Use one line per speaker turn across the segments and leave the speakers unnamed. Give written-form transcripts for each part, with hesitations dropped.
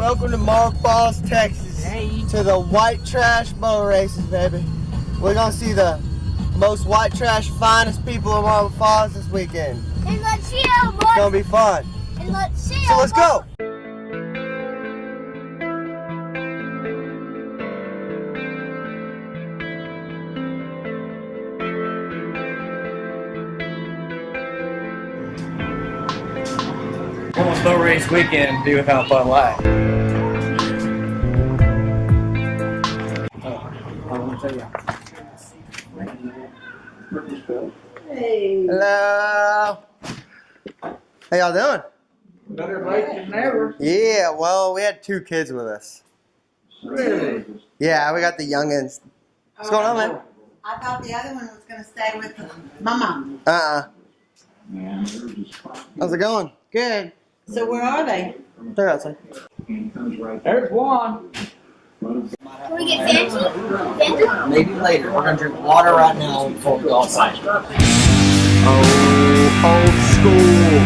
Welcome to Marble Falls, Texas.
Hey.
To the white trash boat races, baby. We're gonna see the most white trash, finest people in Marble Falls this weekend.
And let's chill, boys.
It's gonna be fun.
And let's chill.
So let's go.
What was boat race weekend do without Bud Light?
Hey. Hello. How y'all doing?
Better late than never.
Yeah, well, we had 2 kids with us.
Really?
Yeah, we got the youngins. What's going on, man?
I thought the other one was going to stay with my mom.
How's it going?
Good. So where are they?
They're outside.
There's one.
Can we get fancy? Fancy?
Maybe later. We're gonna drink water right now before we go outside.
Oh, old school.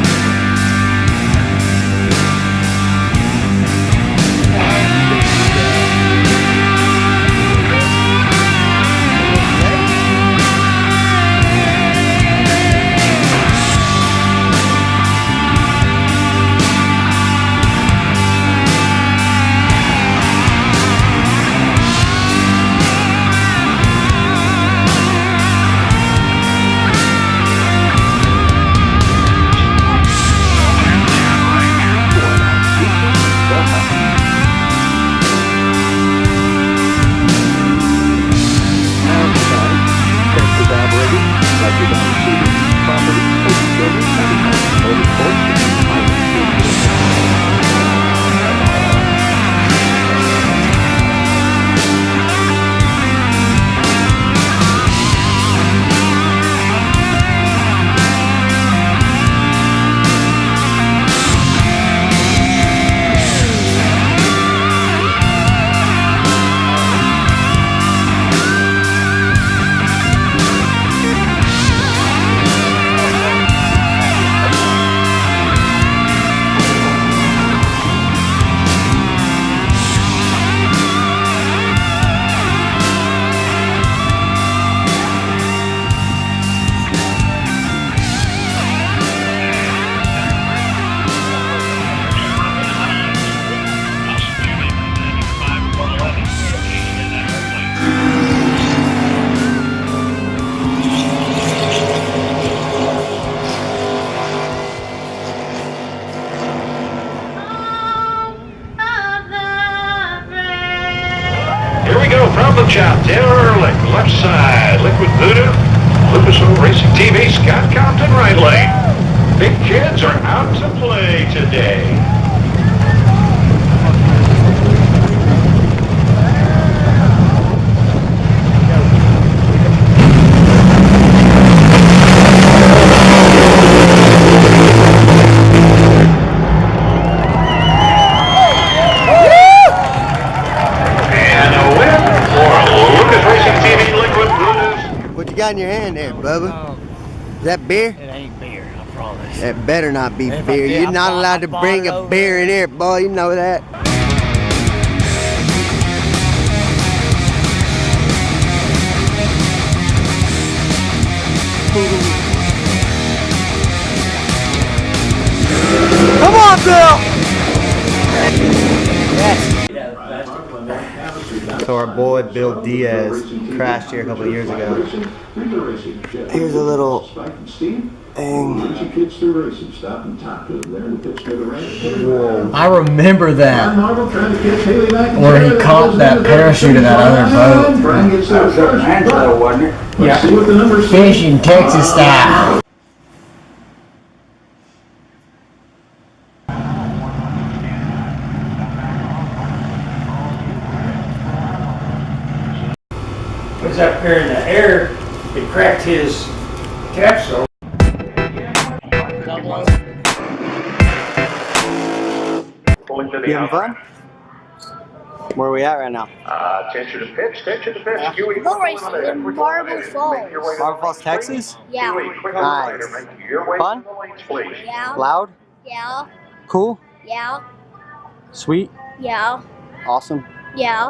From the chop, Taylor Ehrlich, left side, Liquid Voodoo, Lucas Oil Racing TV, Scott Compton, right lane. Big kids are out to play today.
What you got in your hand there, Bubba? Is that beer?
It ain't beer, I promise.
That better not be
If
beer.
I did,
You're
I
not
bought-
allowed
I
to
bought
bring
it
a
over
beer
there.
in here, boy. You know that. Come on, Bill! Yes. So our boy Bill Diaz crashed here a couple of years ago. Here's a little thing. Whoa.
I remember that. Where he caught that parachute in that other boat. Yeah. Fishing Texas style. Was up there in the air, it cracked his capsule.
You having fun? Where are we at right now?
Attention to pitch, attention to pitch. Huey,
Boat race in Marble Falls.
Marble Falls, Texas?
Yeah.
Nice. Fun?
Yeah.
Loud?
Yeah.
Cool?
Yeah.
Sweet?
Yeah.
Awesome.
Yeah.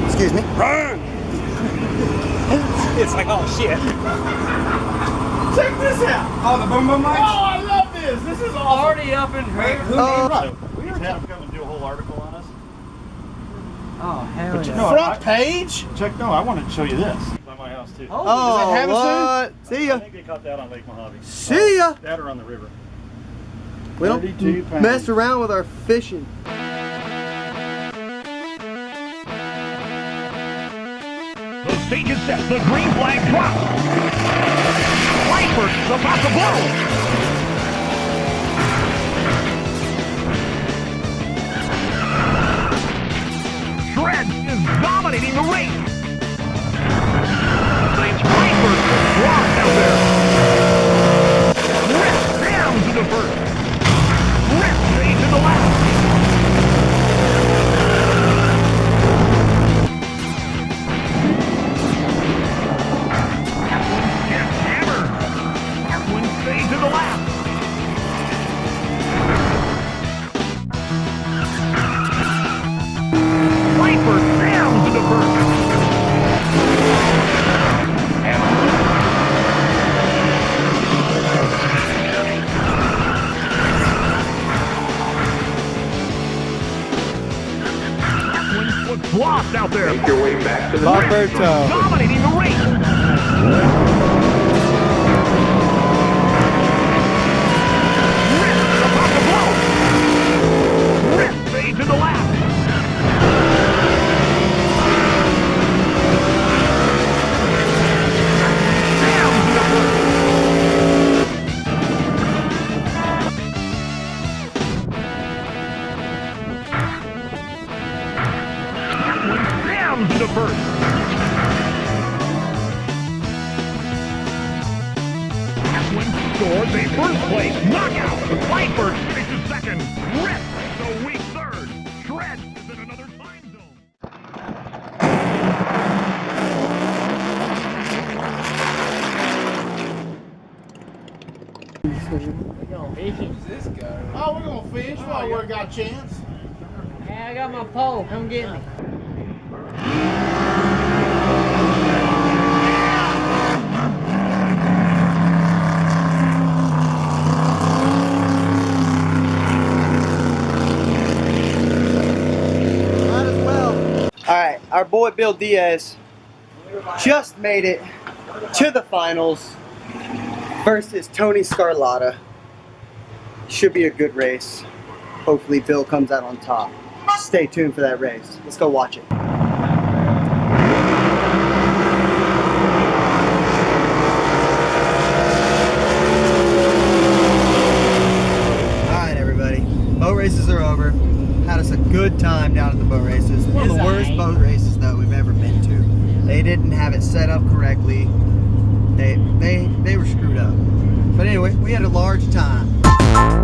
Excuse me.
Run! It's like, oh shit. Check this out. Oh, the boom boom mics? Oh, I love this. This is already up in here.
We just had them come and do a whole article on us.
Oh, hell
But
yeah.
no,
Front page?
Check, no, I wanted to show you this. By my house too.
Oh, does that have a
what? See
I
ya.
think they caught that on Lake Mojave.
See ya.
That or on the river.
We
32
don't
pounds.
mess around with our fishing.
The stage is set. The green flag drops. Viper's about to blow. Shred is dominating the race. It's Viper's lost out there. Rip down to the first. Rip fade to the left. To the left. Viper down to the first. What's lost out there?
Make your way back to the
Roberto.
Dominating the race. To the left. Down to the first. Down to the first. Scores a first place knockout. Viper finishes second. Rip the weak third. Shred is in another time zone.
Oh, we're gonna fish. Oh, we got a chance.
Hey, I got my pole. Come get me.
Alright, our boy Bill Diaz just made it to the finals versus Tony Scarlatta. Should be a good race. Hopefully Bill comes out on top. Stay tuned for that race. Let's go watch it. Alright everybody, boat races are over. Had us a good time down at the boat races. One of the worst boat races though we've ever been to. They didn't have it set up correctly. They were screwed up. But anyway, we had a large time.